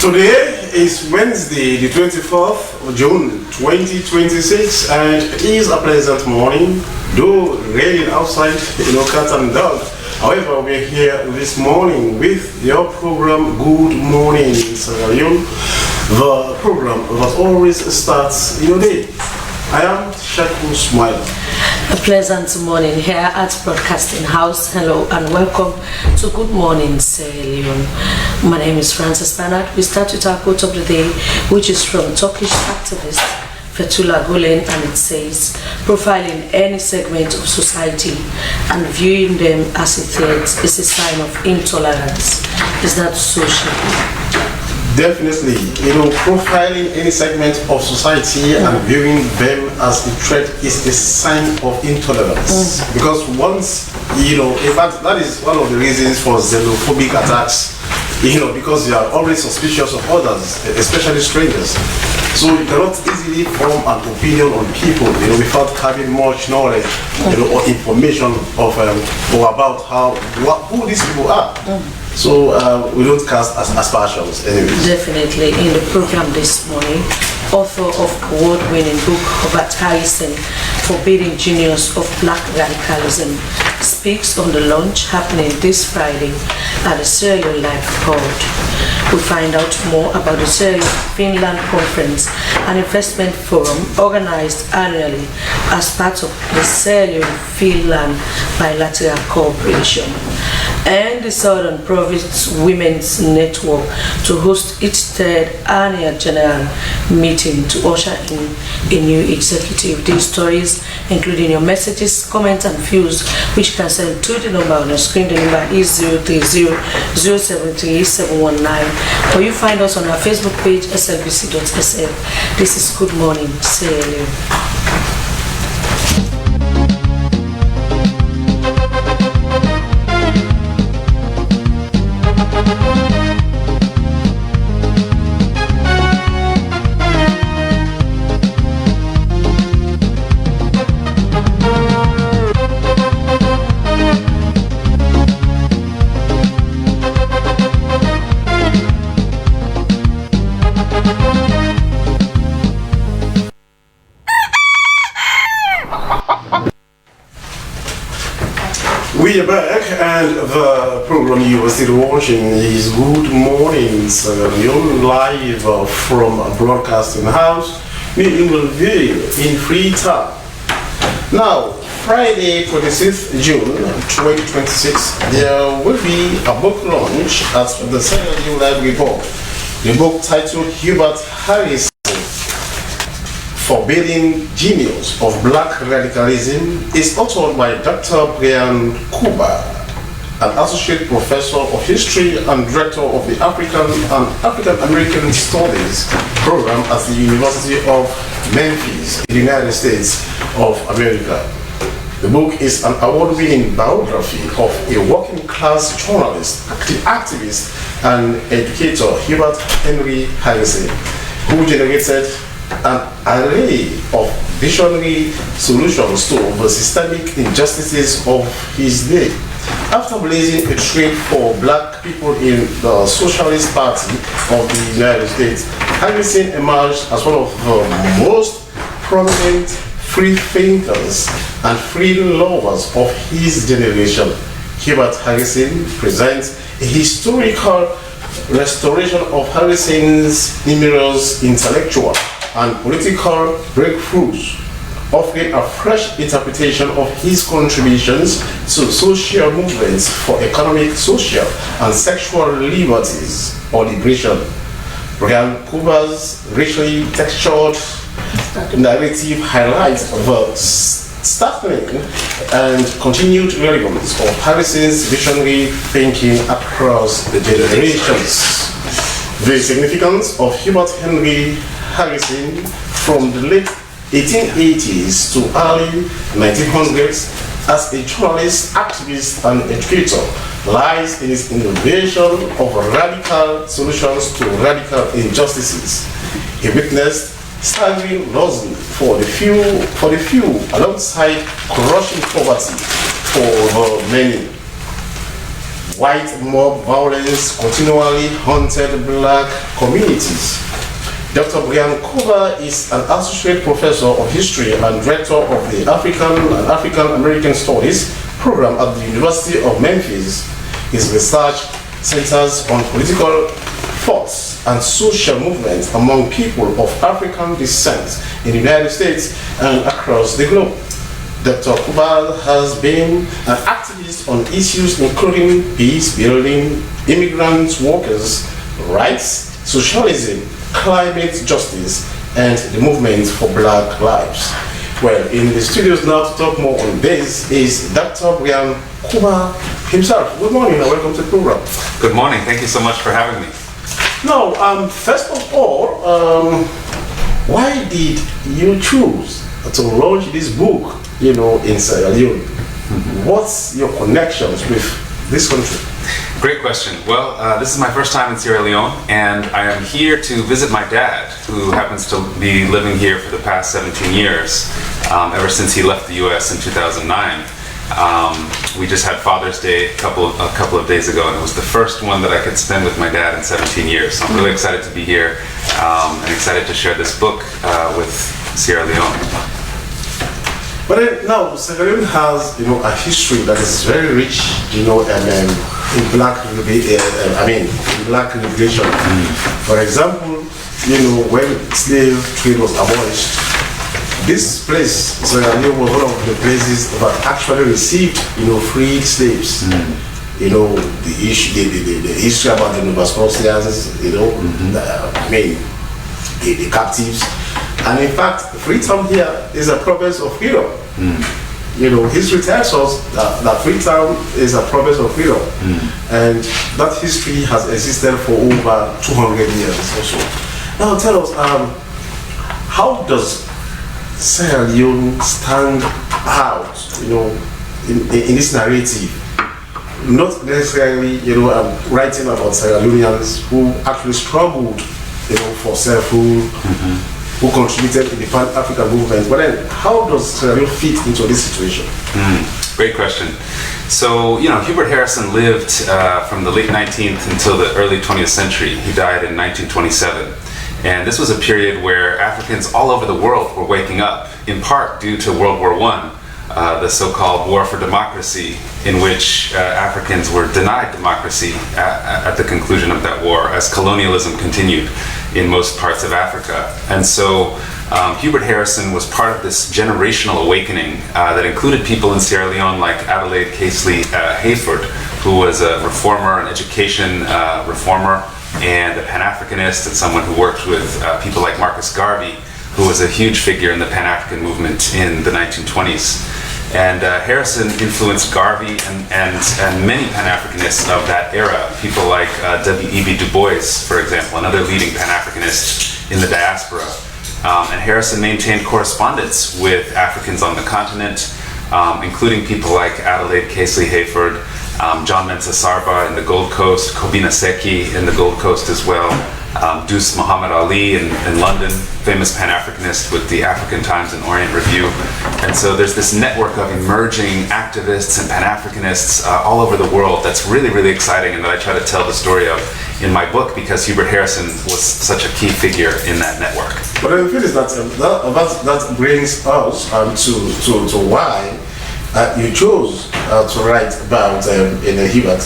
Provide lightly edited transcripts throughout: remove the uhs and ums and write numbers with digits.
Today is Wednesday, the 24th of June 2026, and it is a pleasant morning, though raining outside, cat and dog. However, we're here this morning with your program, Good Morning Sierra Leone, the program that always starts in your day. I am Shaku Smile. A pleasant morning here at Broadcasting House. Hello and welcome to Good Morning Sierra Leone. My name is Francis Bernard. We start with our quote of the day, which is from Turkish activist Fethullah Gulen, and it says, profiling any segment of society and viewing them as a threat is a sign of intolerance. Is that social? Definitely, profiling any segment of society and viewing them as a threat is a sign of intolerance. Because once, in fact, that is one of the reasons for xenophobic attacks, because you are always suspicious of others, especially strangers. So you cannot easily form an opinion on people, without having much knowledge, or information of or about who these people are. So we don't cast aspersions anyway. Definitely. In the program this morning, author of award-winning book Robert Harrison, Forbidding Genius of Black Radicalism, speaks on the launch happening this Friday at the Sierra Leone Life Board. We find out more about the Sierra Leone Finland Conference, an investment forum organized annually as part of the Sierra Leone Finland Bilateral Cooperation, and the Southern Province Women's Network to host its third annual general meeting to usher in a new executive. These stories, including your messages, comments and views, which you can send to the number on the screen. The number is 030-073-719, or you find us on our Facebook page, slbc.sf. This is Good Morning Sierra Leone. We are back, and the program you are still watching is Good Morning Sierra Leone, live from Broadcasting House, New Ingleville in Freetown. Now, Friday, 26th June 2026, there will be a book launch at the Sierra Leone Library Board. The book titled Hubert Harris, Forbidding Genius of Black Radicalism, is authored by Dr. Brian Kuba, an associate professor of history and director of the African and African American Studies program at the University of Memphis in the United States of America. The book is an award-winning biography of a working-class journalist, activist, and educator, Hubert Henry Harrison, who generated an array of visionary solutions to the systemic injustices of his day. After blazing a trail for black people in the Socialist Party of the United States, Harrison emerged as one of the most prominent free thinkers and freedom lovers of his generation. Hubert Harrison presents a historical restoration of Harrison's numerous intellectual and political breakthroughs, offering a fresh interpretation of his contributions to social movements for economic, social, and sexual liberties or liberation. Brian Kuba's richly textured narrative highlights the startling and continued relevance of Harrison's visionary thinking across the generations. The significance of Hubert Henry Harrison from the late 1880s to early 1900s as a journalist, activist, and educator lies in his innovation of radical solutions to radical injustices. He witnessed staggering losing for the few alongside crushing poverty for the many. white mob violence continually haunted black communities. Dr. Brian Kuba is an associate professor of history and director of the African and African American Studies program at the University of Memphis. His research centers on political thoughts and social movements among people of African descent in the United States and across the globe. Dr. Kuba has been an activist on issues including peace building, immigrant workers' rights, socialism, climate justice, and the movement for black lives. Well, in the studios now to talk more on this is Dr. Brian Kuba himself. Good morning and welcome to the program. Good morning. Thank you so much for having me. Now, first of all, why did you choose to launch this book, in Sierra Leone? What's your connections with this country? Great question. Well, this is my first time in Sierra Leone, and I am here to visit my dad, who happens to be living here for the past 17 years, ever since he left the U.S. in 2009. We just had Father's Day a couple of days ago, and it was the first one that I could spend with my dad in 17 years. So I'm really excited to be here and excited to share this book with Sierra Leone. But then, now Sierra Leone has, a history that is very rich, in black liberation. For example, when slave trade was abolished, this place, Sierra Leone, was one of the places that actually received, freed slaves. The history about the Nova Scotians, the captives. And in fact, Freetown here is a province of freedom. History tells us that Freetown is a province of freedom. And that history has existed for over 200 years or so. Now tell us, how does Sierra Leone stand out, in this narrative? Not necessarily, I'm writing about Sierra Leoneans who actually struggled, for self-rule, who contributed to the Pan-African movement. But then, how does Sierra Leone fit into this situation? Great question. So, Hubert Harrison lived from the late 19th until the early 20th century. He died in 1927. And this was a period where Africans all over the world were waking up, in part due to World War I, the so-called War for Democracy, in which Africans were denied democracy at the conclusion of that war as colonialism continued in most parts of Africa. And so Hubert Harrison was part of this generational awakening that included people in Sierra Leone like Adelaide Casely Hayford, who was a reformer, an education reformer, and a Pan-Africanist, and someone who worked with people like Marcus Garvey, who was a huge figure in the Pan-African movement in the 1920s. And Harrison influenced Garvey and many Pan-Africanists of that era, people like W.E.B. Du Bois, for example, another leading Pan-Africanist in the diaspora. And Harrison maintained correspondence with Africans on the continent, including people like Adelaide Casely Hayford, John Mensah Sarba in the Gold Coast, Kobina Seki in the Gold Coast as well, Deuce Muhammad Ali in London, famous Pan-Africanist with the African Times and Orient Review. And so there's this network of emerging activists and Pan-Africanists all over the world that's really, really exciting, and that I try to tell the story of in my book because Hubert Harrison was such a key figure in that network. But the thing is that that brings us to why you chose to write about Hubert.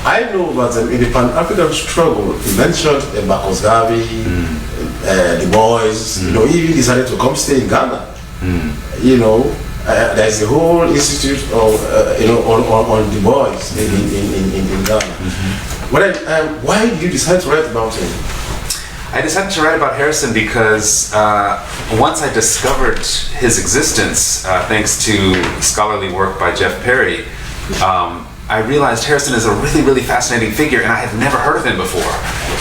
I know that in the Pan-African struggle, you mentioned Marcus Garvey, the boys, he even decided to come stay in Ghana. There's a whole institute of, on the boys in Ghana. But why did you decide to write about him? I decided to write about Harrison because once I discovered his existence, thanks to scholarly work by Jeff Perry, I realized Harrison is a really, really fascinating figure, and I had never heard of him before.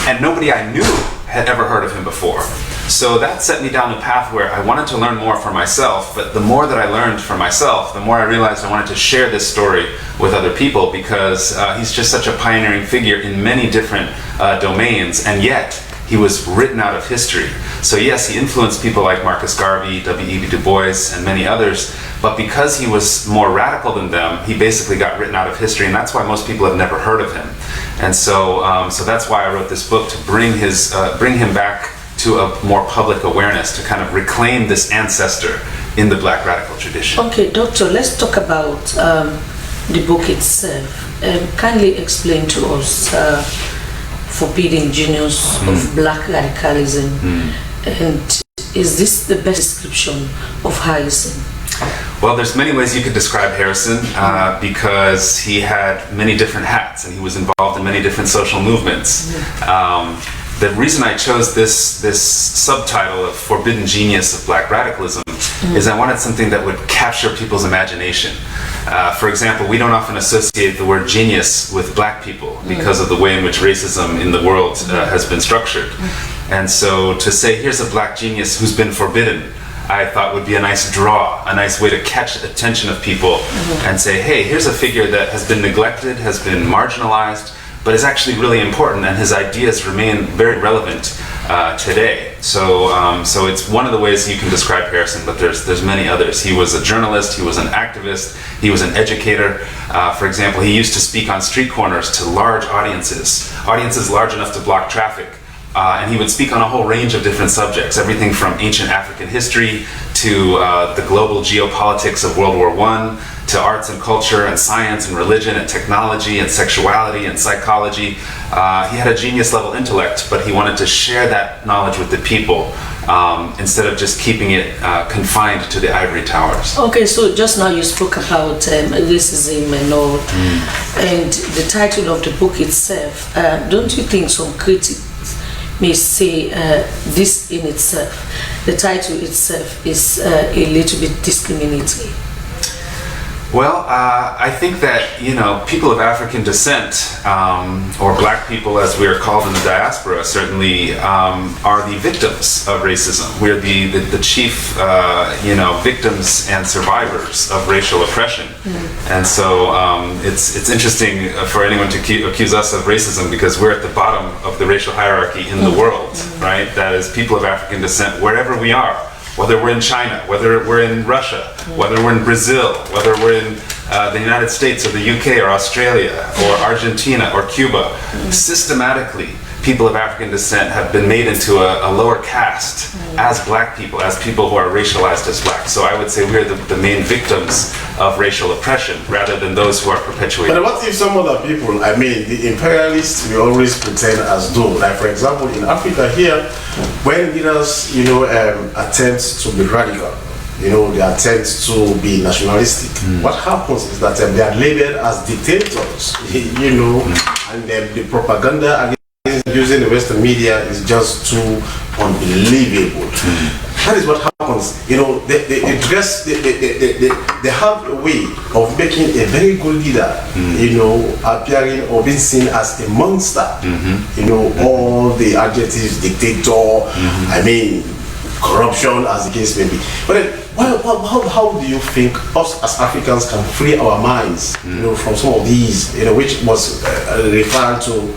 And nobody I knew had ever heard of him before. So that set me down the path where I wanted to learn more for myself, but the more that I learned for myself, the more I realized I wanted to share this story with other people because he's just such a pioneering figure in many different domains, and yet he was written out of history. So yes, he influenced people like Marcus Garvey, W.E.B. Du Bois, and many others, but because he was more radical than them, he basically got written out of history, and that's why most people have never heard of him. And so, so that's why I wrote this book, to bring him back to a more public awareness, to kind of reclaim this ancestor in the Black radical tradition. Okay, Doctor, let's talk about the book itself. Kindly explain to us Forbidden Genius of Black Radicalism, and is this the best description of Harrison? Well, there's many ways you could describe Harrison, because he had many different hats and he was involved in many different social movements. The reason I chose this subtitle of Forbidden Genius of Black Radicalism is I wanted something that would capture people's imagination. For example, we don't often associate the word genius with black people because of the way in which racism in the world has been structured. And so to say, here's a black genius who's been forbidden, I thought would be a nice draw, a nice way to catch the attention of people and say, hey, here's a figure that has been neglected, has been marginalized, but is actually really important, and his ideas remain very relevant today. So, so it's one of the ways you can describe Harrison, but there's many others. He was a journalist, he was an activist, he was an educator. For example, he used to speak on street corners to large audiences large enough to block traffic. And he would speak on a whole range of different subjects, everything from ancient African history to the global geopolitics of World War I, to arts and culture and science and religion and technology and sexuality and psychology. He had a genius level intellect, but he wanted to share that knowledge with the people instead of just keeping it confined to the ivory towers. Okay, so just now you spoke about racism and all, and the title of the book itself, don't you think some critics may say this in itself, the title itself is a little bit discriminatory? Well, I think that, you know, people of African descent, or black people as we are called in the diaspora, certainly are the victims of racism. We're the chief, you know, victims and survivors of racial oppression. And so it's interesting for anyone to accuse us of racism, because we're at the bottom of the racial hierarchy in the world, right? That is, people of African descent, wherever we are. Whether we're in China, whether we're in Russia, whether we're in Brazil, whether we're in the United States or the UK or Australia or Argentina or Cuba, systematically people of African descent have been made into a lower caste as black people, as people who are racialized as black. So I would say we're the main victims of racial oppression rather than those who are perpetuating. But what if some other people, I mean, the imperialists will always pretend as though, like for example in Africa here, when leaders, you know, attempt to be radical, you know, they attempt to be nationalistic, what happens is that they are labeled as dictators, you know, and the propaganda using the Western media is just too unbelievable. That is what happens. You know, they have a way of making a very good leader, you know, appearing or being seen as a monster. You know, all the adjectives, dictator, I mean, corruption, as the case may be. But then, how do you think us as Africans can free our minds, you know, from some of these, you know, which was referred to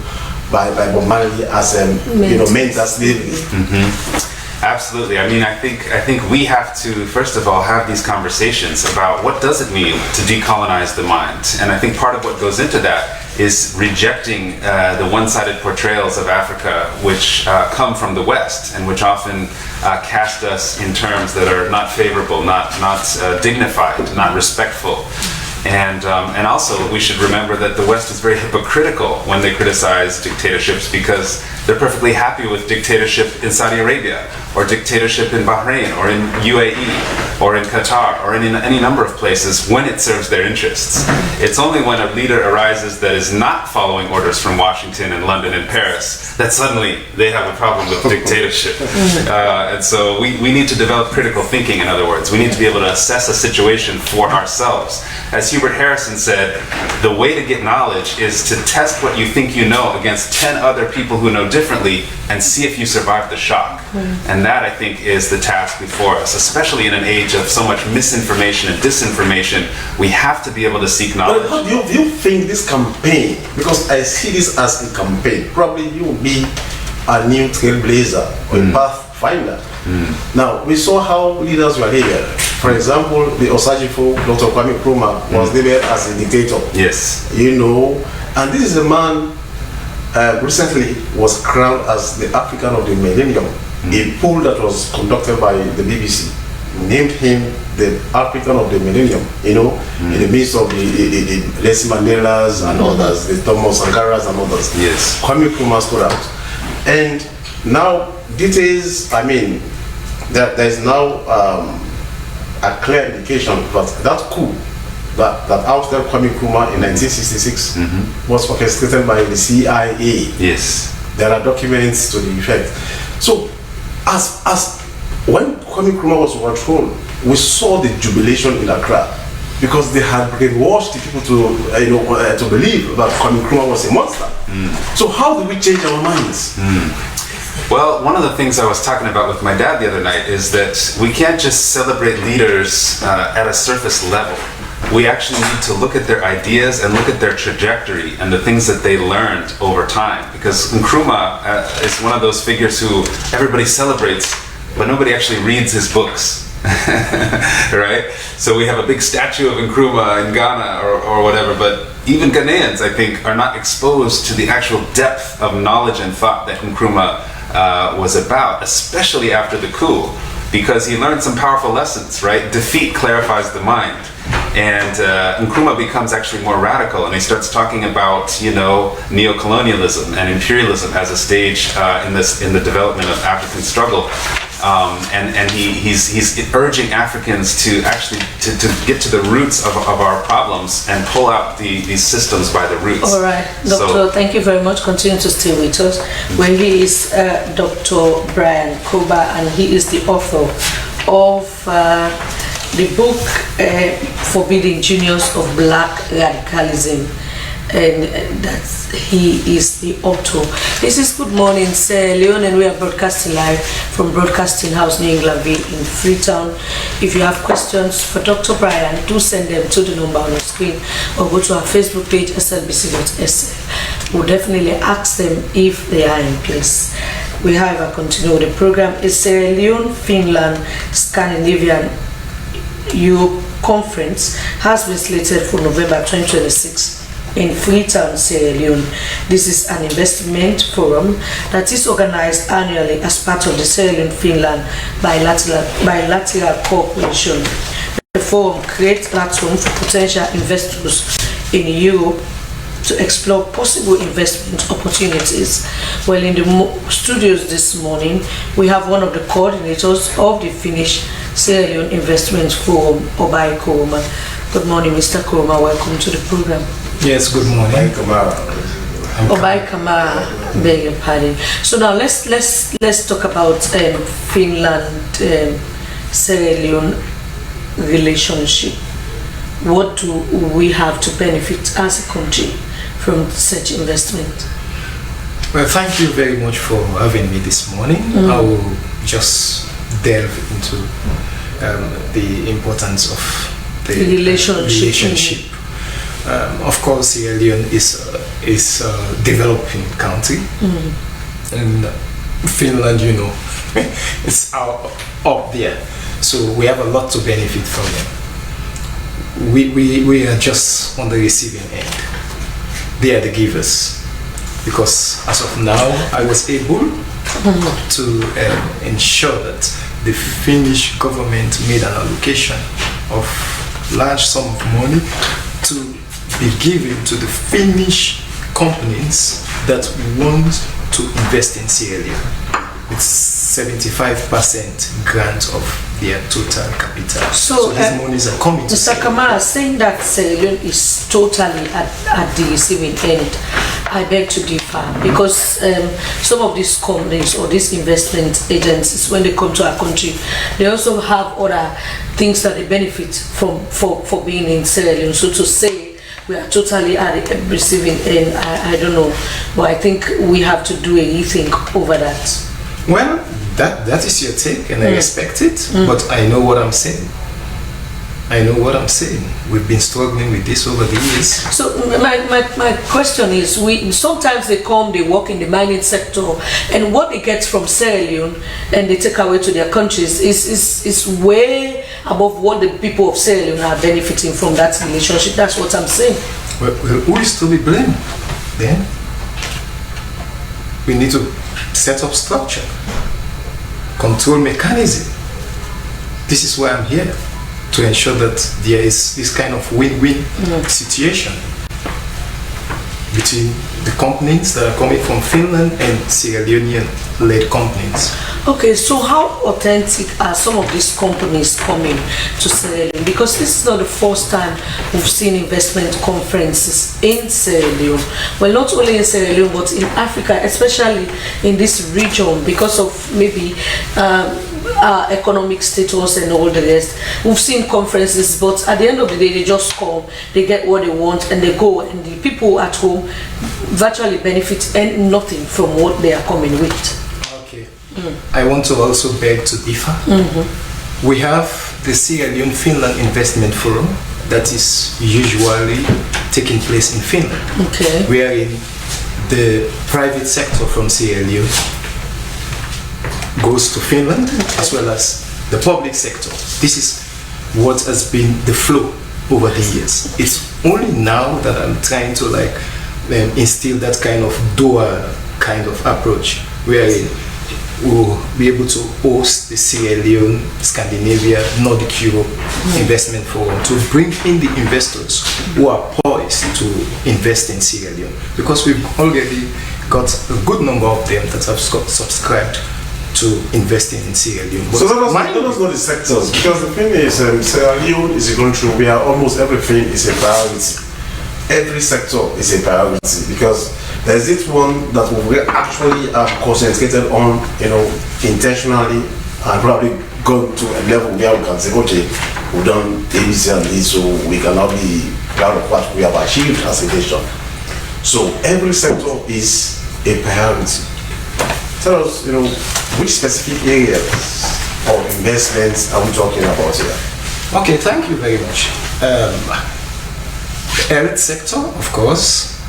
by Bob Marley as you know, mental slavery? Absolutely. I mean, I think we have to, first of all, have these conversations about what does it mean to decolonize the mind. And I think part of what goes into that is rejecting the one-sided portrayals of Africa which come from the West and which often cast us in terms that are not favorable, not dignified, not respectful. And also we should remember that the West is very hypocritical when they criticize dictatorships, because they're perfectly happy with dictatorship in Saudi Arabia, or dictatorship in Bahrain, or in UAE, or in Qatar, or in any number of places when it serves their interests. It's only when a leader arises that is not following orders from Washington and London and Paris that suddenly they have a problem with dictatorship. And so we need to develop critical thinking, in other words. We need to be able to assess a situation for ourselves. As Hubert Harrison said, the way to get knowledge is to test what you think you know against 10 other people who know differently and see if you survive the shock. And that, I think, is the task before us, especially in an age of so much misinformation and disinformation. We have to be able to seek knowledge. But do you think this campaign, because I see this as a campaign, probably you will be a new trailblazer or a pathfinder. Now, we saw how leaders were labeled. For example, the Osajifo, Dr. Kwame Nkrumah, was labeled as a dictator. Yes. You know, and this is a man recently was crowned as the African of the Millennium. A poll that was conducted by the BBC named him the African of the Millennium, you know, in the midst of the Nelson Mandelas and others, the Thomas Sankaras and others. Yes. Kwame Nkrumah stood out. And now, details, I mean, there is now a clear indication that coup that ousted Kwame Nkrumah in 1966 was orchestrated by the CIA. Yes. There are documents to the effect. So, as when Kwame Nkrumah was overthrown, we saw the jubilation in Accra because they had brainwashed the people to believe that Kwame Nkrumah was a monster. So, how do we change our minds? Well, one of the things I was talking about with my dad the other night is that we can't just celebrate leaders at a surface level. We actually need to look at their ideas and look at their trajectory and the things that they learned over time. Because Nkrumah is one of those figures who everybody celebrates, but nobody actually reads his books. Right? So we have a big statue of Nkrumah in Ghana or whatever, but even Ghanaians, I think, are not exposed to the actual depth of knowledge and thought that Nkrumah was about, especially after the coup, because he learned some powerful lessons, right? Defeat clarifies the mind. And Nkrumah becomes actually more radical, and he starts talking about, you know, neo-colonialism and imperialism as a stage in the development of African struggle. And he's urging Africans to actually to get to the roots of our problems and pull out these systems by the roots. All right, Doctor, thank you very much. Continue to stay with us. Where he is Dr. Brian Koba, and he is the author of the book Forbidding Genius of Black Radicalism, and that he is the author. This is Good Morning, Sir Leone, and we are broadcasting live from Broadcasting House, New England Ville in Freetown. If you have questions for Dr. Brian, do send them to the number on the screen or go to our Facebook page, slbc.sl. We'll definitely ask them if they are in place. We however continue with the program. It's Sierra Leone, Finland, Scandinavian Europe Conference has been slated for November 2026 in Freetown, Sierra Leone. This is an investment forum that is organized annually as part of the Sierra Leone-Finland bilateral cooperation. The forum creates platform for potential investors in Europe to explore possible investment opportunities. Well, in the studios this morning, we have one of the coordinators of the Finnish Sierra Leone Investment Forum, Obai Koroma. Good morning, Mr. Koroma. Welcome to the program. Yes, good morning. Obai Kamara, beg your pardon. So now let's talk about Finland Sierra Leone relationship. What do we have to benefit as a country from such investment? Well, thank you very much for having me this morning. I will just delve into the importance of the relationship. Of course, Sierra Leone is a developing country, and Finland, you know, it's up there. So we have a lot to benefit from them. We are just on the receiving end. They are the givers. Because as of now, I was able to ensure that the Finnish government made an allocation of large sum of money to be given to the Finnish companies that want to invest in Sierra Leone. It's 75% grant of their total capital. So these monies are coming to Mr. Kamara, saying that Sierra Leone is totally at the receiving end, I beg to differ, because some of these companies or these investment agencies, when they come to our country, they also have other things that they benefit from for being in Sierra Leone. So to say we are totally at the receiving end, I don't know, but I think we have to do a rethink over that. Well, that is your take, and I respect it, but I know what I'm saying. I know what I'm saying. We've been struggling with this over the years. So my question is, sometimes they come, they work in the mining sector, and what they get from Sierra Leone and they take away to their countries is way above what the people of Sierra Leone are benefiting from that relationship. That's what I'm saying. Well, who is to be blamed then? We need to set up structure, control mechanism. This is why I'm here, to ensure that there is this kind of win-win situation between the companies that are coming from Finland and Sierra Leonean-led companies. Okay, so how authentic are some of these companies coming to Sierra Leone? Because this is not the first time we've seen investment conferences in Sierra Leone. Well, not only in Sierra Leone, but in Africa, especially in this region, because of maybe our economic status and all the rest. We've seen conferences, but at the end of the day, they just come, they get what they want, and they go, and the people at home virtually benefit and nothing from what they are coming with. Okay. I want to also beg to differ. We have the Sierra Leone Finland Investment Forum that is usually taking place in Finland. Okay. Wherein the private sector from Sierra Leone goes to Finland, as well as the public sector. This is what has been the flow over the years. It's only now that I'm trying to instill that kind of dual kind of approach, wherein we'll be able to host the Sierra Leone, Scandinavia, Nordic Europe Investment Forum to bring in the investors who are poised to invest in Sierra Leone, because we've already got a good number of them that have subscribed to investing in Sierra Leone. So let us know the sectors, because the thing is, Sierra Leone is a country where almost everything is a priority. Every sector is a priority, because there's this one that we actually concentrated on, intentionally, and probably gone to a level where we can say, okay, we've done ABC and this, so we cannot be proud of what we have achieved as a nation. So every sector is a priority. Tell us, which specific areas of investments are we talking about here? Okay, thank you very much. The health sector, of course,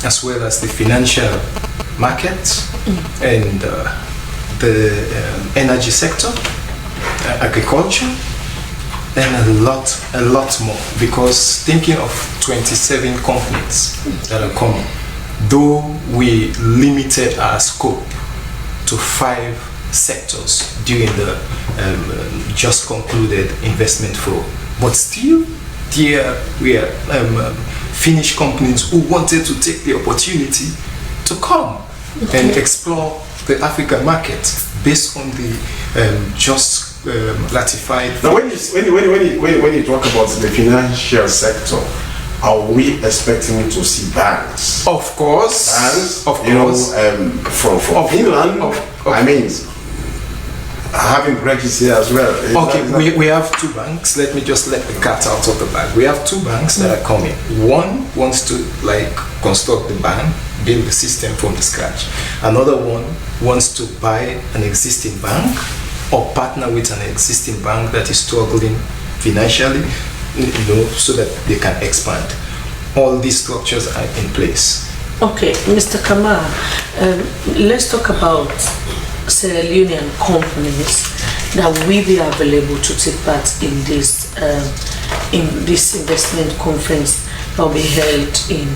as well as the financial market and the energy sector, agriculture, and a lot more. Because thinking of 27 companies that are coming, though we limited our scope to 5 sectors during the just concluded investment forum, but still there were Finnish companies who wanted to take the opportunity to come and explore the African market based on the just ratified. Now, when you talk about the financial sector, are we expecting to see banks? Of course. Banks, of course. From Finland. I mean, having branches here as well. Okay, we have 2 banks. Let me just let the cat out of the bag. We have 2 banks that are coming. One wants to construct the bank, build the system from the scratch. Another one wants to buy an existing bank or partner with an existing bank that is struggling financially, so that they can expand. All these structures are in place. Okay, Mr. Kamara, let's talk about Sierra Leonean companies that will be available to take part in this investment conference that will be held in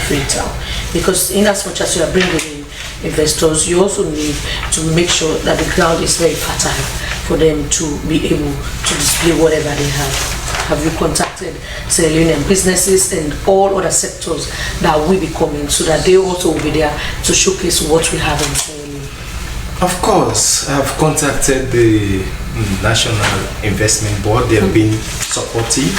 Freetown. Because in as much as you are bringing in investors, you also need to make sure that the ground is very fertile for them to be able to display whatever they have. Have you contacted Sierra Leonean businesses and all other sectors that will be coming, so that they also will be there to showcase what we have in Sierra Leone? Of course, I have contacted the National Investment Board. They have been supportive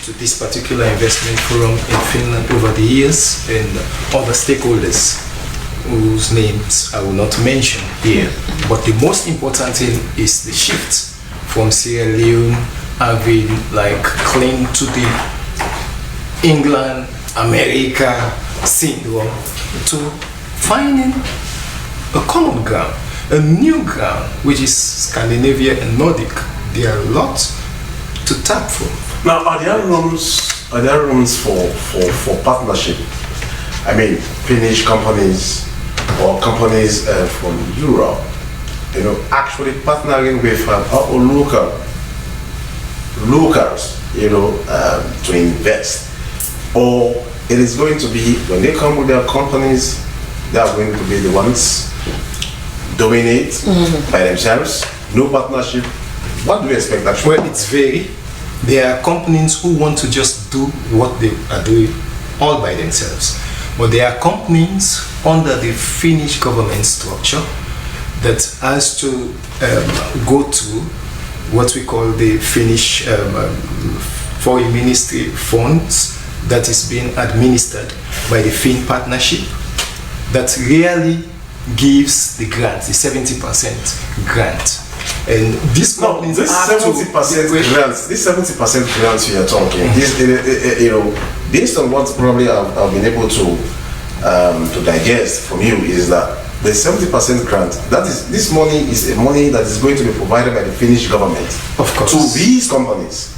to this particular investment forum in Finland over the years, and other stakeholders whose names I will not mention here. But the most important thing is the shift from Sierra Leone having cling to the England, America syndrome to finding a common ground, a new ground, which is Scandinavia and Nordic there are a lot to tap from. Now, are there rooms for partnership? I mean, Finnish companies or companies from Europe, actually partnering with our locals, to invest, or it is going to be when they come with their companies, they are going to be the ones dominate by themselves. No partnership. What do you expect actually? Well, it's very. There are companies who want to just do what they are doing all by themselves. But there are companies under the Finnish government structure that has to go to what we call the Finnish Foreign Ministry funds that is being administered by the Finn Partnership that really gives the grant, the 70% grant. And these companies this 70% grants, this 70% grants we are talking, this, based on what probably I've been able to digest from you, is that the 70% grant, this money is a money that is going to be provided by the Finnish government, of course, to these companies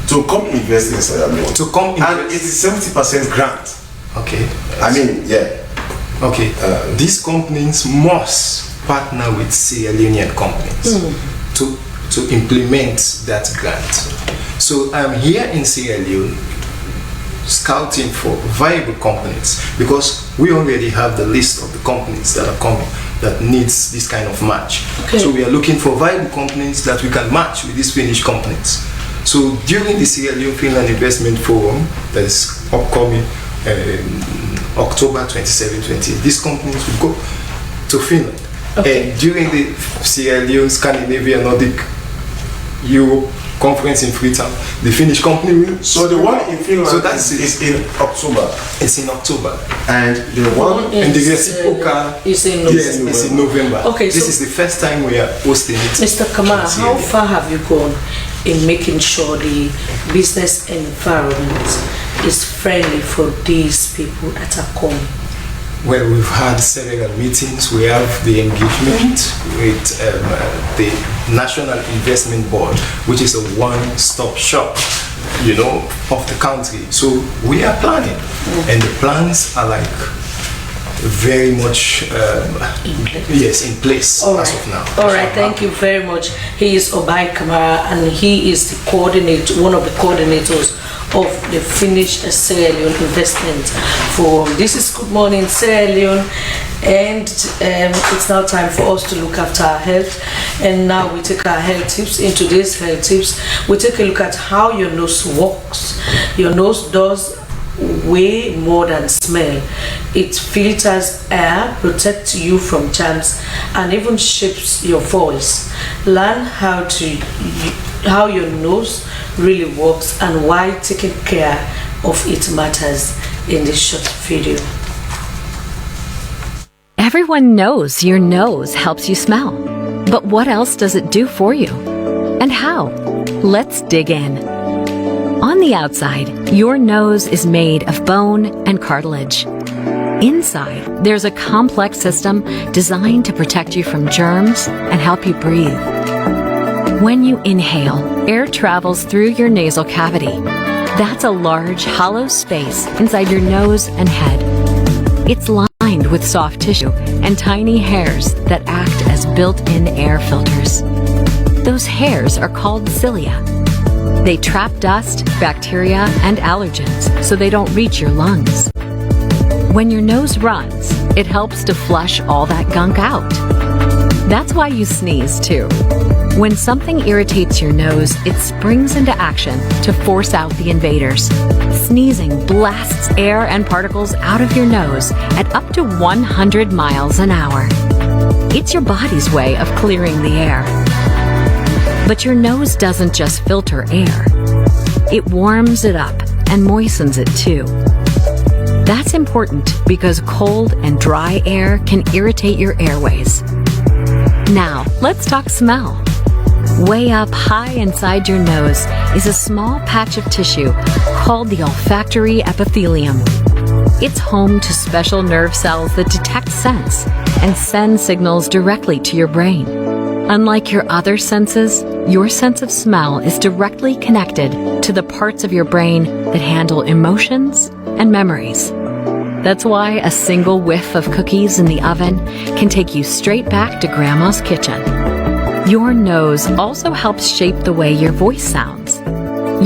to come invest in Sierra Leone. And it is 70% grant. Okay. I mean, yeah. Okay. These companies must partner with Sierra Leonean companies to implement that grant. So I'm here in Sierra Leone scouting for viable companies, because we already have the list of the companies that are coming that needs this kind of match. Okay. So we are looking for viable companies that we can match with these Finnish companies. So during the Sierra Leone Finland Investment Forum that is upcoming October 27-28, these companies will go to Finland. Okay. And during the Sierra Leone Scandinavia Nordic Europe conference in Freetown, the Finnish company will. So the one in Finland is in October. It's in October. And the one in the reciprocal is in November. Yes, it's in November. Okay, this is the first time we are hosting it. Mr. Kamara, how far have you gone in making sure the business environment is friendly for these people that are coming? Well, we've had several meetings. We have the engagement with the National Investment Board, which is a one-stop shop, of the country. So we are planning, and the plans are like very much in place as of now. All right, thank you very much. He is Obai Kamara, and he is one of the coordinators of the Finnish Sierra Leone Investment Forum. This is Good Morning Sierra Leone, and it's now time for us to look after our health. And now we take our health tips. In today's health tips, we take a look at how your nose works. Your nose does way more than smell. It filters air, protects you from germs, and even shapes your voice. Learn how your nose really works and why taking care of it matters in this short video. Everyone knows your nose helps you smell. But what else does it do for you? And how? Let's dig in. On the outside, your nose is made of bone and cartilage. Inside, there's a complex system designed to protect you from germs and help you breathe. When you inhale, air travels through your nasal cavity. That's a large, hollow space inside your nose and head. It's lined with soft tissue and tiny hairs that act as built-in air filters. Those hairs are called cilia. They trap dust, bacteria, and allergens so they don't reach your lungs. When your nose runs, it helps to flush all that gunk out. That's why you sneeze, too. When something irritates your nose, it springs into action to force out the invaders. Sneezing blasts air and particles out of your nose at up to 100 miles an hour. It's your body's way of clearing the air. But your nose doesn't just filter air. It warms it up and moistens it too. That's important because cold and dry air can irritate your airways. Now, let's talk smell. Way up high inside your nose is a small patch of tissue called the olfactory epithelium. It's home to special nerve cells that detect scents and send signals directly to your brain. Unlike your other senses, your sense of smell is directly connected to the parts of your brain that handle emotions and memories. That's why a single whiff of cookies in the oven can take you straight back to Grandma's kitchen. Your nose also helps shape the way your voice sounds.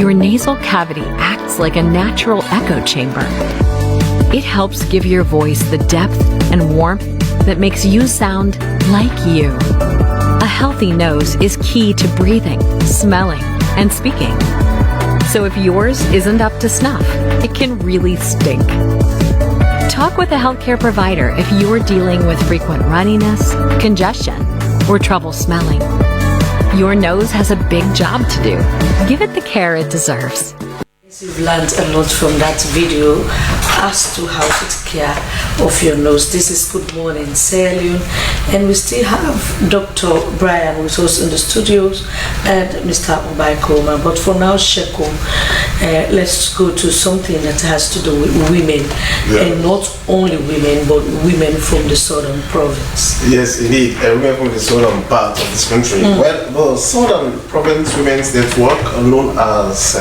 Your nasal cavity acts like a natural echo chamber. It helps give your voice the depth and warmth that makes you sound like you. A healthy nose is key to breathing, smelling, and speaking. So if yours isn't up to snuff, it can really stink. Talk with a healthcare provider if you're dealing with frequent runniness, congestion, or trouble smelling. Your nose has a big job to do. Give it the care it deserves. You've learned a lot from that video as to how to take care of your nose. This is Good Morning Sierra Leone, and we still have Dr. Brian with us in the studios and Mr. Obai Koma. But for now, Sheko, let's go to something that has to do with women, and not only women, but women from the southern province. Yes, indeed, women from the southern part of this country. Well, the Southern Province Women's Network, known as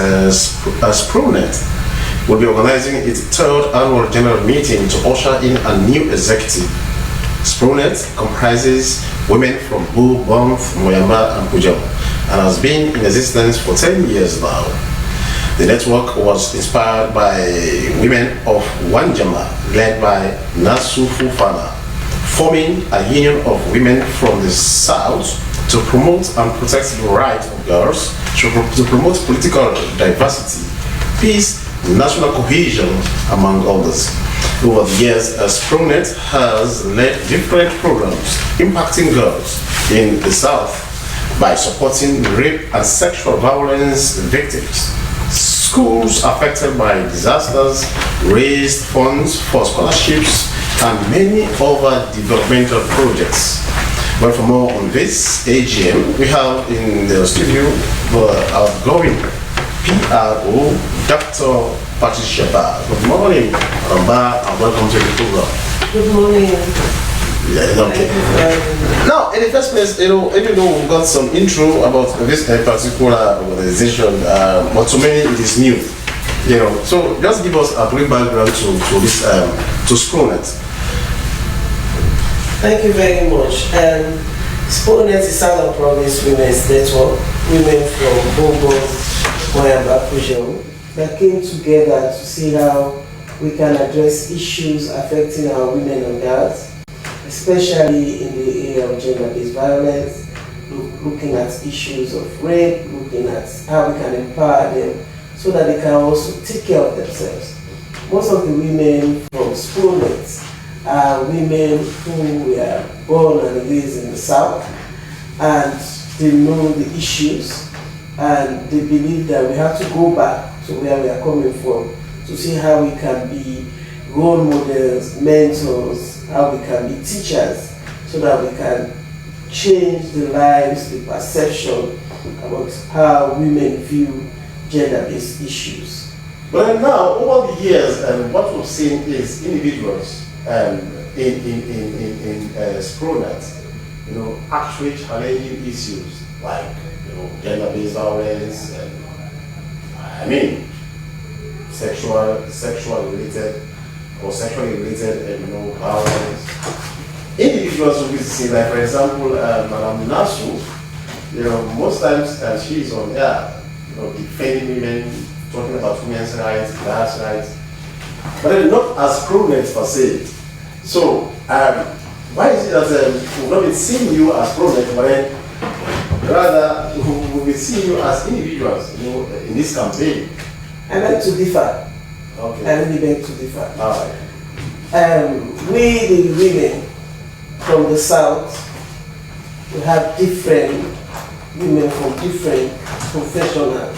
ProNet, will be organizing its third annual general meeting to usher in a new executive. ProNet comprises women from Bo, Banff, Moyamba, and Pujol, and has been in existence for 10 years now. The network was inspired by women of Wanjama, led by Nasu Fufana, forming a union of women from the south to promote and protect the rights of girls, to promote political diversity, peace, national cohesion, among others. Over the years, ProNet has led different programs impacting girls in the South by supporting rape and sexual violence victims. Schools affected by disasters raised funds for scholarships and many other developmental projects. But for more on this AGM, we have in the studio the outgoing PRO, Dr. Patricia Ba. Good morning, Ba, and welcome to the program. Good morning. Yeah, okay. Now, in the first place, even though we've got some intro about this particular organization, but to many it is new. So just give us a brief background to this to ProNet. Thank you very much. ProNet is Southern Province Women's Network. Women from Bobo, Moyamba, Pujol that came together to see how we can address issues affecting our women and girls, especially in the area of gender-based violence, looking at issues of rape, looking at how we can empower them so that they can also take care of themselves. Most of the women from ProNet are women who were born and raised in the South, and they know the issues, and they believe that we have to go back to where we are coming from to see how we can be role models, mentors, how we can be teachers, so that we can change the lives, the perception about how women view gender-based issues. But now, over the years, what we've seen is individuals in ProNet, actually challenging issues like gender-based violence and sexually related violence. Individuals will be seen, like for example, Madame Nasu, most times she is on air, defending women, talking about women's rights, girls' rights, but then not as ProNet per se. So, why is it that we've not been seeing you as ProNet, but then rather we've been seeing you as individuals, in this campaign? I beg to differ. Okay. I really beg to differ. All right. We, the women from the South, we have different women from different professionals,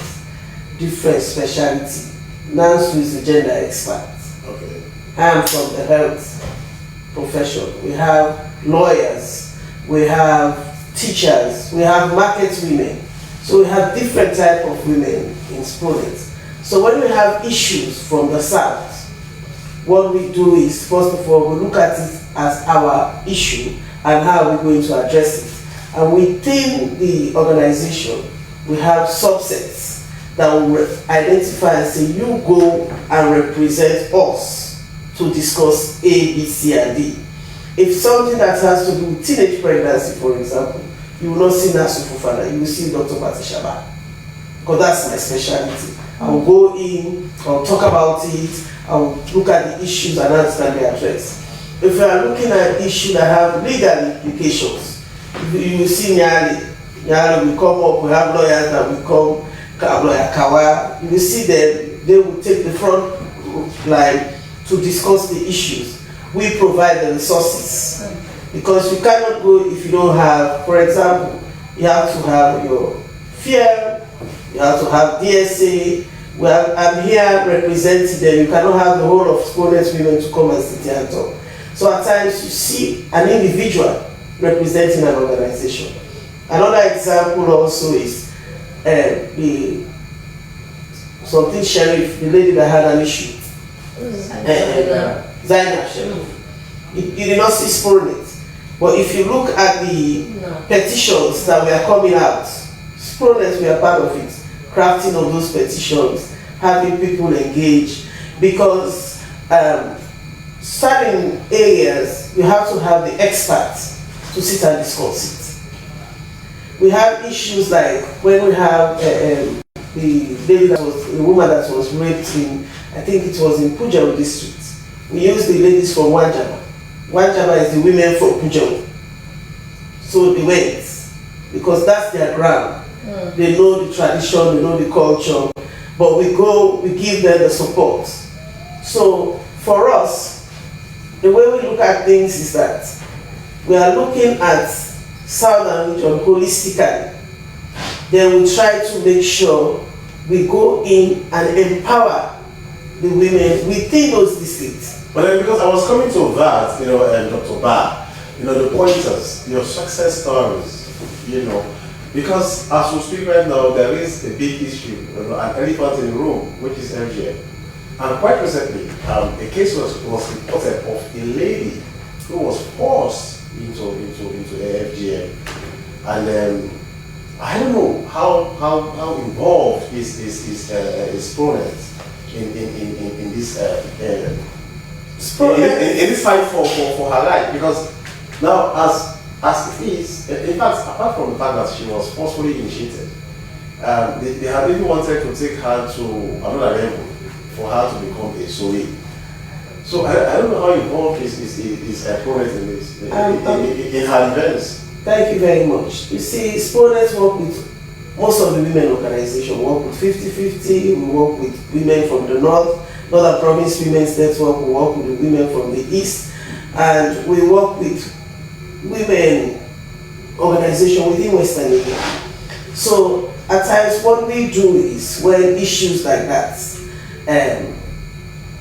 different specialty. Nancy is the gender expert. Okay. I am from the health profession. We have lawyers, we have teachers, we have market women. So we have different type of women in ProNet. So when we have issues from the South, what we do is, first of all, we look at it as our issue and how we're going to address it. And within the organization, we have subsets that will identify and say, you go and represent us to discuss A, B, C, and D. If something that has to do with teenage pregnancy, for example, you will not see Nasu Fufana, you will see Dr. Patishaba. Because that's my specialty. I will go in, I'll talk about it, I'll look at the issues and understand the address. If we are looking at issues that have legal implications, you will see Nyali. Nyali will come up, we have lawyers that will come, lawyer Kawa, you will see them, they will take the front line to discuss the issues. We provide the resources. Because you cannot go if you don't have, for example, you have to have your fear, you have to have DSA. Well, I'm here representing them. You cannot have the whole of Exponents women to come and sit here and talk. So at times you see an individual representing an organization. Another example also is something Sheriff, the lady that had an issue. Zainab Sheriff. You did not see Exponents. But if you look at the petitions that were coming out, Exponents were part of it. Crafting of those petitions, having people engage, because certain areas you have to have the experts to sit and discuss it. We have issues like when we have the lady that was the woman that was raped in, I think it was in Pujao district. We use the ladies from Wanjaba. Wanjaba is the women from Pujao. So they went because that's their ground. They know the tradition, they know the culture, but we go, we give them the support. So for us, the way we look at things is that we are looking at Southern region holistically. Then we try to make sure we go in and empower the women within those districts. But then because I was coming to that, Dr. Ba, the pointers, your success stories, because as we speak right now, there is a big issue, an elephant in the room, which is FGM. And quite recently, a case was reported of a lady who was forced into FGM. And I don't know how involved is Exponent in this in this fight for her life, because now as it is, in fact, apart from the fact that she was forcefully initiated, they had even wanted to take her to another level for her to become a SOE. So I don't know how involved is Exponent in this, in her events. Thank you very much. You see, Exponents work with most of the women organizations. We work with 50-50, we work with women from the Northern Province Women's Network, we work with the women from the East, and we work with women organization within Western India. So at times what we do is when issues like that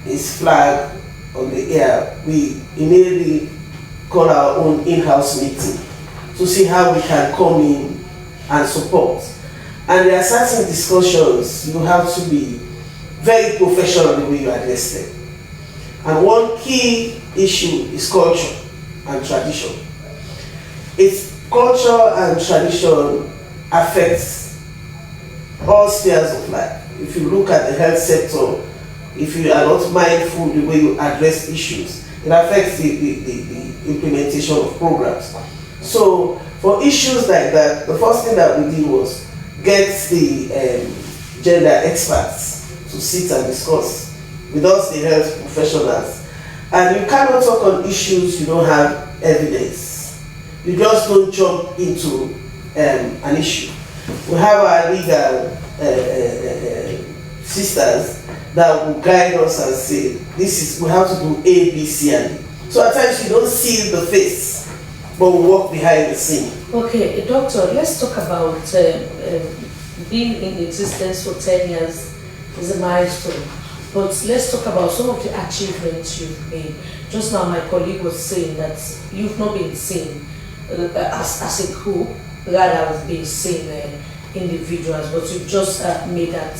is flagged on the air, we immediately call our own in-house meeting to see how we can come in and support. And there are certain discussions you have to be very professional in the way you address them. And one key issue is culture and tradition. It's culture and tradition affects all spheres of life. If you look at the health sector, if you are not mindful the way you address issues, it affects the implementation of programs. So for issues like that, the first thing that we did was get the gender experts to sit and discuss with us, the health professionals. And you cannot talk on issues you don't have evidence. You just don't jump into an issue. We have our legal sisters that will guide us and say, we have to do A, B, C, and D. So at times you don't see the face, but we walk behind the scene. Okay, doctor, let's talk about being in existence for 10 years is a milestone. But let's talk about some of the achievements you've made. Just now my colleague was saying that you've not been seen as a group, rather of being seen individuals, but you've just made that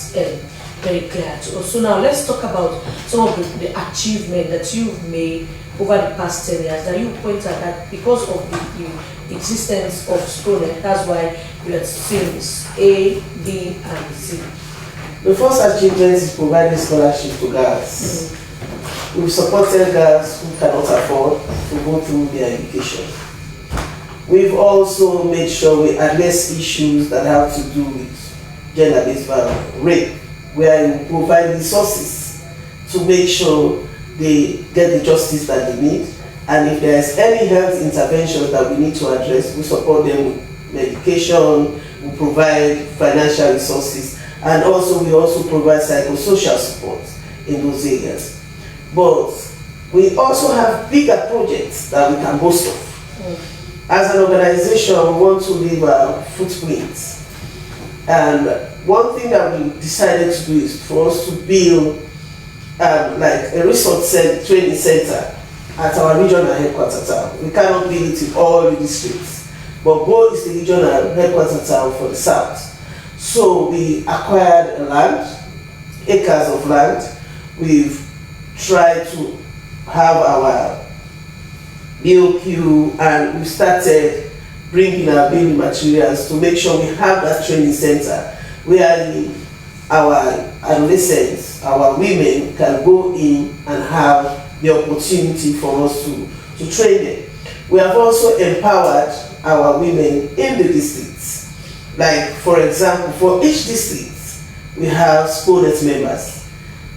very clear to us. So now let's talk about some of the achievement that you've made over the past 10 years that you point at that because of the existence of SPONET, that's why we are seeing A, B, and C? The first achievement is providing scholarship to girls. We've supported girls who cannot afford to go through their education. We've also made sure we address issues that have to do with gender-based violence, rape, where we provide resources to make sure they get the justice that they need. And if there is any health intervention that we need to address, we support them with medication, we provide financial resources, and we also provide psychosocial support in those areas. But we also have bigger projects that we can boast of. As an organization, we want to leave a footprint. And one thing that we decided to do is for us to build like a resource training center at our regional headquarters town. We cannot build it in all the districts, but Bo is the regional headquarters town for the south. So we acquired land, acres of land. We've tried to have our BOQ, and we started bringing our building materials to make sure we have that training center where our adolescents, our women can go in and have the opportunity for us to train them. We have also empowered our women in the districts. Like, for example, for each district, we have SPONET members.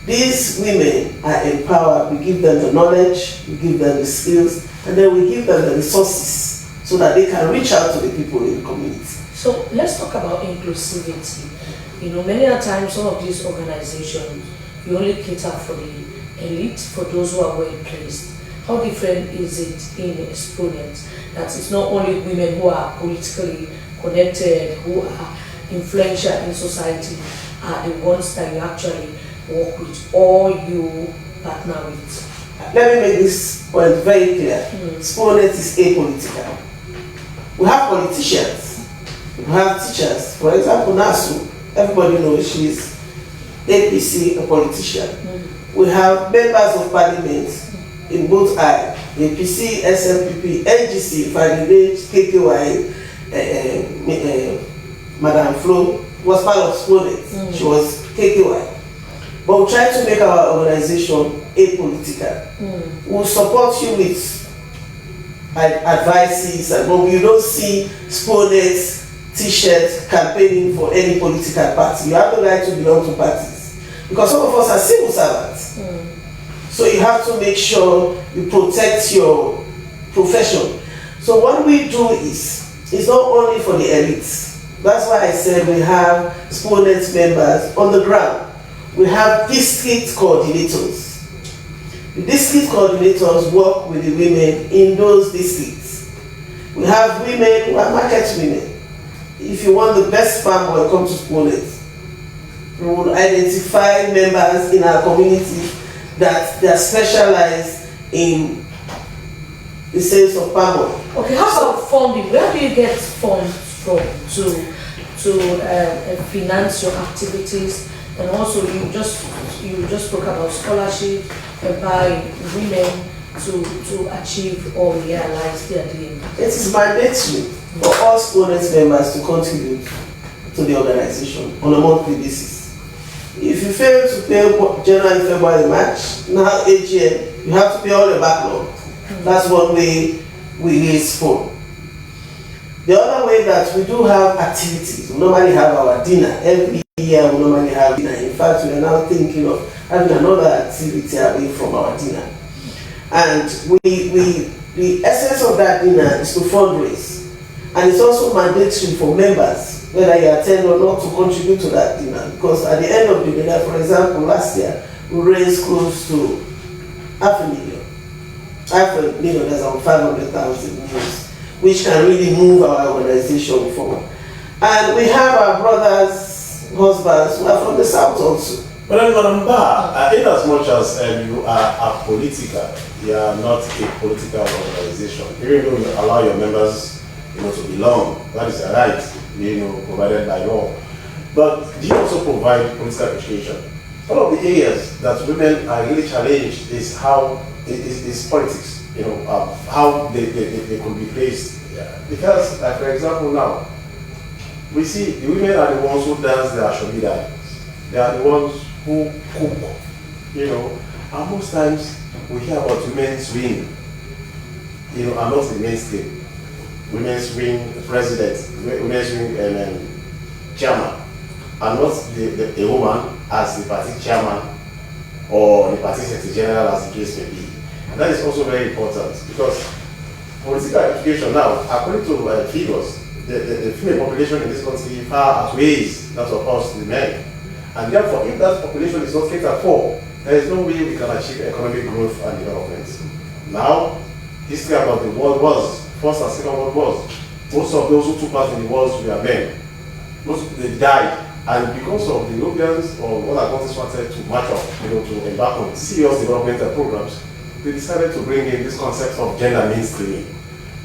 These women are empowered. We give them the knowledge, we give them the skills, and then we give them the resources so that they can reach out to the people in the community. So let's talk about inclusivity. You know, many a times some of these organizations, you only cater for the elite, for those who are well placed. How different is it in SPONET that it's not only women who are politically connected, who are influential in society, are the ones that you actually work with or you partner with? Let me make this point very clear. SPONET is apolitical. We have politicians, we have teachers. For example, Nasu, everybody knows she's APC, a politician. We have members of parliament in both APC, SMPP, NGC, Fadidej, KKY, Madame Flo was part of SPONET. She was KKY. But we try to make our organization apolitical. We'll support you with advices, but we don't see SPONET t-shirts campaigning for any political party. You have the right to belong to parties. Because some of us are civil servants. So you have to make sure you protect your profession. So what we do is, it's not only for the elites. That's why I said we have SPONET members on the ground. We have district coordinators. The district coordinators work with the women in those districts. We have women who are market women. If you want the best farm boy, come to SPONET. We will identify members in our community that they are specialized in the sales of palm oil. Okay, how about funding? Where do you get funds from to finance your activities? And also, you just spoke about scholarship and by women to achieve or realize their dream. It is mandatory for all SPONET members to contribute to the organization on a monthly basis. If you fail to pay January, February, March, now AGM, you have to pay all your backlog. That's one way we raise funds. The other way that we do have activities, we normally have our dinner. Every year we normally have dinner. In fact, we are now thinking of having another activity away from our dinner. And the essence of that dinner is to fundraise. And it's also mandatory for members, whether you attend or not, to contribute to that dinner. Because at the end of the dinner, for example, last year, we raised close to $500,000. $500,000, that's on 500,000 euros, which can really move our organization forward. And we have our brothers, husbands who are from the south also. But then, Madam Ba, in as much as you are apolitical, you are not a political organization. Even though you allow your members, to belong, that is a right, provided by law. But do you also provide political education? One of the areas that women are really challenged is how is politics. How they could be placed. Yeah. Because, like for example, now we see the women are the ones who dance their shobida. They are the ones who cook. And most times we hear about women swing. And not the mainstream. Women swing president, women swing chairman, and not a woman as the party chairman or the party secretary general, as the case may be. And that is also very important because political education now, according to figures, the female population in this country far outweighs that of us, the men. And therefore, if that population is not catered for, there is no way we can achieve economic growth and development. Now, history about the world wars, First and Second World Wars, most of those who took part in the wars were men. They died. And because of the Europeans or other countries wanted to match up, to embark on serious developmental programs, they decided to bring in this concept of gender mainstreaming,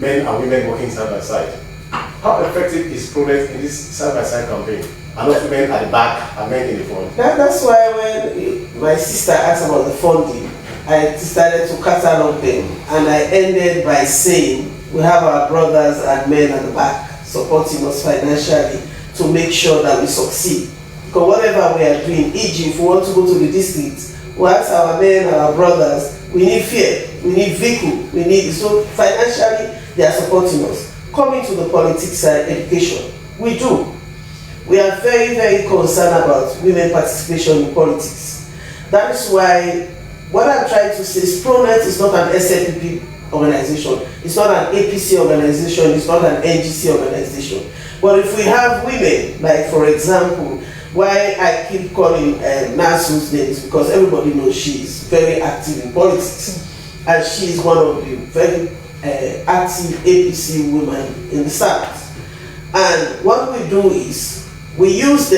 men and women working side by side. How effective is Pronet in this side-by-side campaign? And not women at the back and men in the front. That's why when my sister asked about the funding, I decided to catalog them, and I ended by saying we have our brothers and men at the back supporting us financially to make sure that we succeed. Because whatever we are doing, e.g. if we want to go to the district, we ask our men, our brothers, we need fuel, we need vehicle, we need, so financially they are supporting us. Coming to the politics side, education, we do. We are very, very concerned about women participation in politics. That is why what I'm trying to say is Pronet is not an SLPP organization, it's not an APC organization, it's not an NGC organization. But if we have women, like for example, why I keep calling Nasu's name is because everybody knows she is very active in politics. And she is one of the very active APC women in the South. And what we do is, we use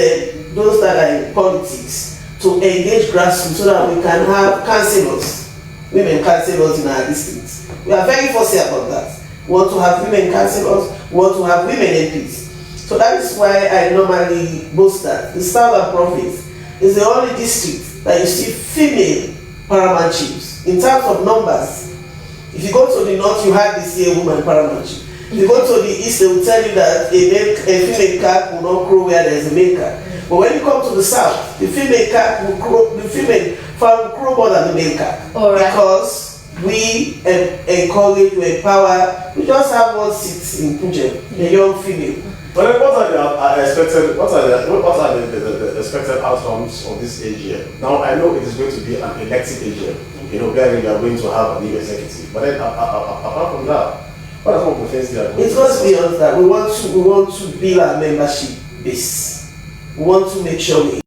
those that are in politics to engage grassroots so that we can have councillors, women councillors in our districts. We are very fussy about that. We want to have women councillors, we want to have women MPs. So that is why I normally boast that the Southern Province is the only district that you see female paramount chiefs. In terms of numbers, if you go to the north, you hardly see a woman paramount chief. If you go to the east, they will tell you that a female cat will not crow where there is a male cat. But when you come to the south, the female cat will crow, the female fowl will crow more than the male cat. All right. Because we encourage, we empower. We just have one seat in Pujem, a young female. But what are the expected outcomes of this AGM? Now I know it is going to be an elected AGM, where we are going to have a new executive. But then apart from that, what are some of the things they are going to do? It goes beyond that. We want to build our membership base. We want to make sure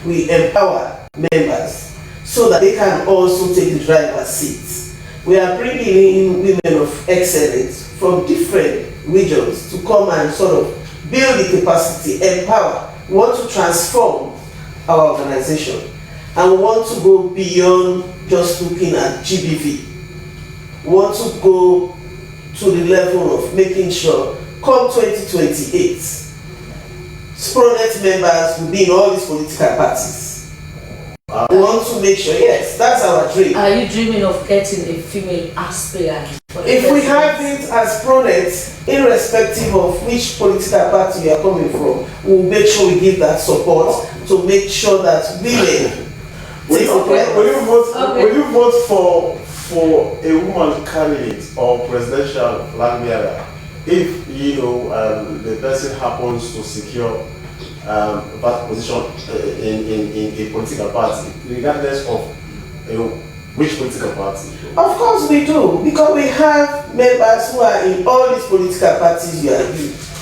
we empower members so that they can also take the driver's seat. We are bringing in women of excellence from different regions to come and sort of build the capacity, empower. We want to transform our organization, and we want to go beyond just looking at GBV. We want to go to the level of making sure come 2028 Pronet members will be in all these political parties. We want to make sure, yes, that's our dream. Are you dreaming of getting a female aspirant? If we have it as Pronet, irrespective of which political party you are coming from, we'll make sure we give that support to make sure that women will you vote for a woman candidate or presidential flag bearer if the person happens to secure that position in a political party, regardless of which political party? Of course we do, because we have members who are in all these political parties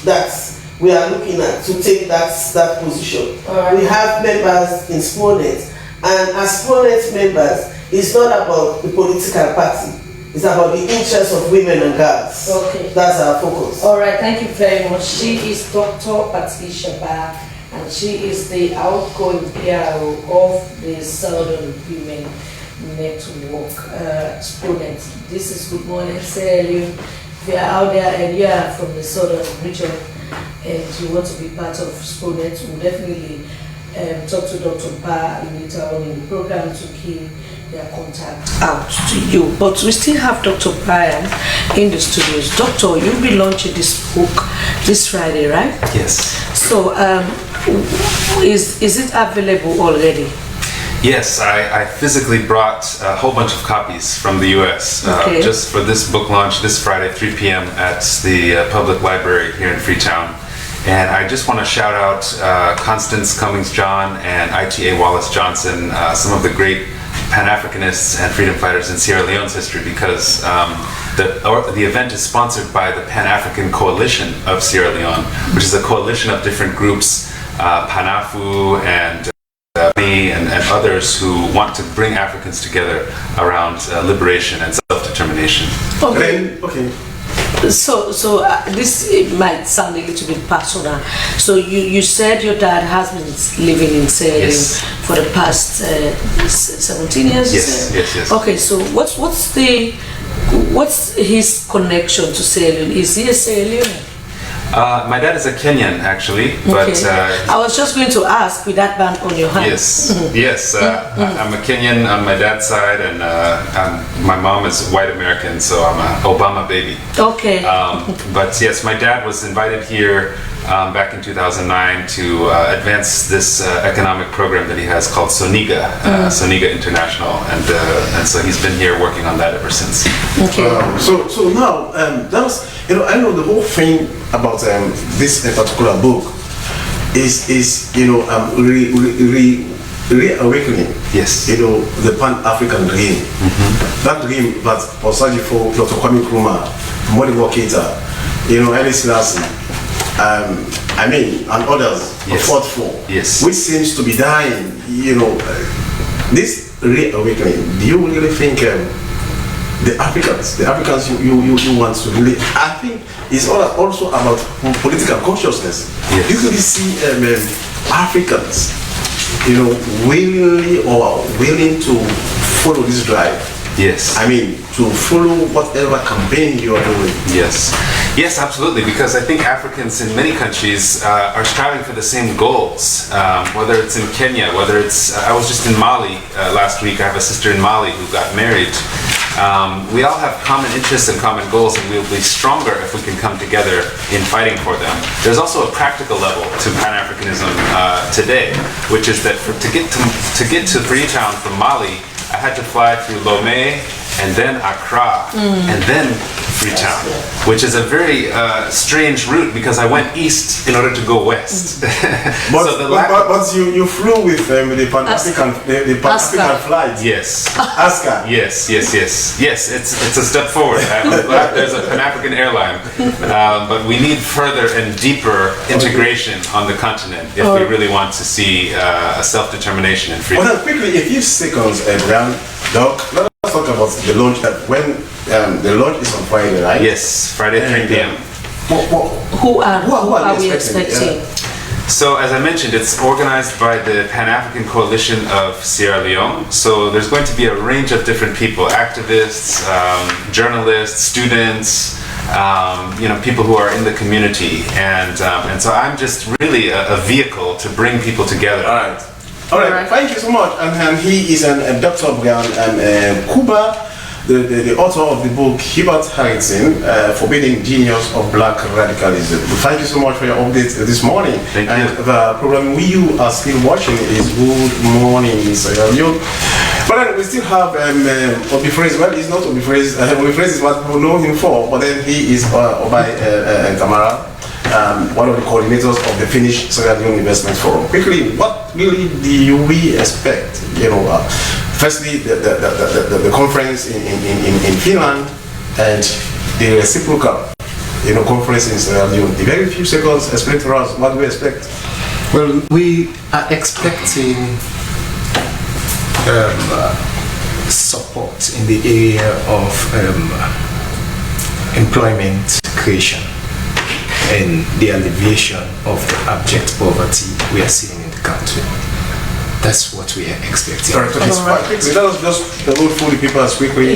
that we are looking at to take that position. Right. We have members in Pronet, and as Pronet members, it's not about the political party. It's about the interests of women and girls. Okay. That's our focus. All right, thank you very much. She is Dr. Patricia Ba, and she is the outgoing PRO of the Southern Women Network, Pronet. This is Good Morning, Sierra Leone. If you are out there and you are from the Southern region and you want to be part of Pronet, we'll definitely talk to Dr. Ba later on in the program to their contact out to you. But we still have Dr. Brian in the studios. Doctor, you'll be launching this book this Friday, right? Yes. So, is it available already? Yes, I physically brought a whole bunch of copies from the US just for this book launch this Friday, 3 p.m. at the Public Library here in Freetown. And I just want to shout out Constance Cummings-John and I.T.A. Wallace Johnson, some of the great Pan-Africanists and freedom fighters in Sierra Leone's history, because the event is sponsored by the Pan-African Coalition of Sierra Leone, which is a coalition of different groups, PANAFU and others who want to bring Africans together around liberation and self-determination. Okay. So this it might sound a little bit personal. So you said your dad has been living in Sierra Leone for the past 17 years? Yes. Okay, so what's his connection to Sierra Leone? Is he a Sierra Leone? My dad is a Kenyan, actually, but I was just going to ask, with that band on your hand. Yes. I'm a Kenyan on my dad's side, and my mom is white American, so I'm an Obama baby. Okay. But yes, my dad was invited here back in 2009 to advance this economic program that he has called SONIGA, SONIGA International, and so he's been here working on that ever since. Okay. So now that's I know the whole thing about this particular book is reawakening. Yes. The Pan-African dream. That dream that was for Dr. Kwame Nkrumah, Modibo Keita, Haile Selassie, and others fought for, which seems to be dying. This reawakening. Do you really think the Africans you want to really? I think it's also about political consciousness. Yes. You really see Africans, willing to follow this drive. Yes. To follow whatever campaign you are doing. Yes, absolutely, because I think Africans in many countries are striving for the same goals, whether it's in Kenya, whether it's, I was just in Mali last week. I have a sister in Mali who got married. We all have common interests and common goals, and we'll be stronger if we can come together in fighting for them. There's also a practical level to Pan-Africanism today, which is that to get to Freetown from Mali, I had to fly through Lomé and then Accra and then Freetown, which is a very strange route because I went east in order to go west. But you flew with the Pan-African flight. Yes. ASCA. Yes. It's a step forward. I'm glad there's a Pan-African airline, but we need further and deeper integration on the continent if we really want to see a self-determination and freedom. Well, quickly, a few seconds, Brian, Doc, let us talk about the launch. When the launch is on Friday, right? Yes, Friday 3 p.m. Who are we expecting? So, as I mentioned, it's organized by the Pan-African Coalition of Sierra Leone. So there's going to be a range of different people, activists, journalists, students, people who are in the community. And so I'm just really a vehicle to bring people together. All right. Thank you so much. And he is Dr. Brian Kuba, the author of the book Hubert Harrison, Forbidding Genius of Black Radicalism. Thank you so much for your update this morning. Thank you. The program you are still watching is Good Morning, Sierra Leone. But then we still have Obi Fraze. Well, he's not Obi Fraze. Obi Fraze is what people know him for, but then he is Obai Tamara. One of the coordinators of the Finnish Sierra Leone Investment Forum. Quickly, what really do we expect? Firstly, the conference in Finland and the reciprocal, conference in Sierra Leone. In very few seconds, explain to us what we expect. Well, we are expecting support in the area of employment creation and the alleviation of the abject poverty we are seeing in the country. That's what we are expecting. Sorry, let us just go through the papers quickly.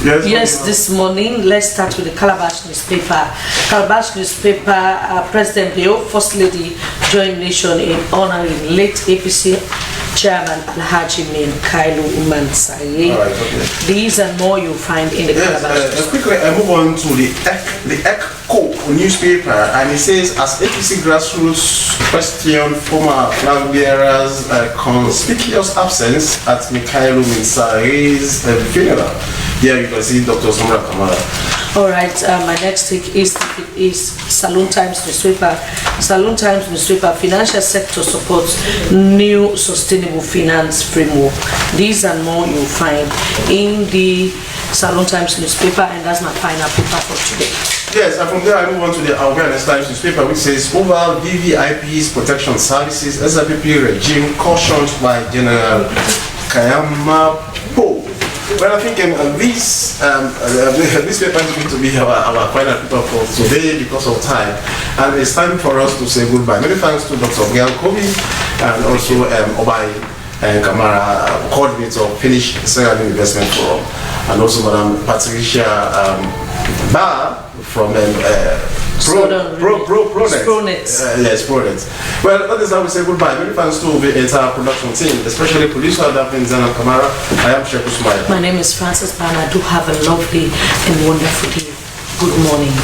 Yes, this morning, let's start with the Calabash newspaper. Calabash newspaper, President Leo, First Lady, joined nation in honoring late APC Chairman Alhaji Min Kailu Uman Saye. All right, okay. These and more you'll find in the Calabash. Quickly, I move on to the Echo newspaper, and it says, as APC grassroots question former flag bearers' conspicuous absence at Mikhailo Minsare's funeral. Here you can see Dr. Samra Kamara. All right, my next take is Saloon Times newspaper. Saloon Times newspaper, financial sector supports new sustainable finance framework. These and more you'll find in the Saloon Times newspaper, and that's my final paper for today. Yes, and from there I move on to the Awareness Times newspaper, which says, over VVIP's protection services, SIPP regime cautioned by General Kayama Po. Well, I think this paper is going to be our final paper for today because of time, and it's time for us to say goodbye. Many thanks to Dr. Obian Kobi and also Obai Kamara, coordinator of Finnish Senegal Investment Forum, and also Madam Patricia Ba from Pronet. Yes, Pronet. Well, that is how we say goodbye. Many thanks to the entire production team, especially producer Daphne Zana Kamara. I am Sheikh Usmaya. My name is Francis Bana. Do have a lovely and wonderful day. Good morning.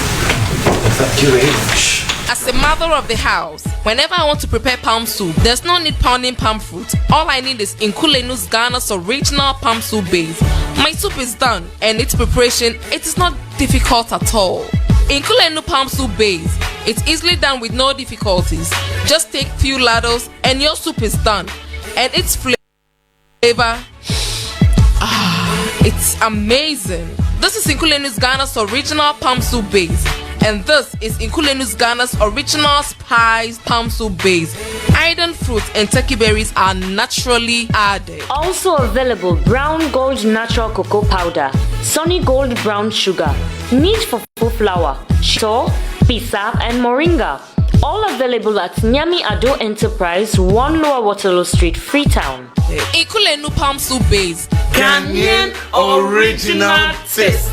Thank you very much. As a mother of the house, whenever I want to prepare palm soup, there's no need pounding palm fruit. All I need is Nkulenu's Ghana's original palm soup base. My soup is done, and its preparation, it is not difficult at all. Nkulenu palm soup base, it's easily done with no difficulties. Just take few ladles and your soup is done. And its flavor, it's amazing. This is Nkulenu's Ghana's original palm soup base. And this is Nkulenu's Ghana's original spiced palm soup base. Iron fruits and turkey berries are naturally added. Also available brown gold natural cocoa powder, sunny gold brown sugar, meat for full flour, shito, pisa, and moringa. All available at Nyami Ado Enterprise, 1 Lower Waterloo Street, Freetown. Nkulenu palm soup base. Ghanaian original taste.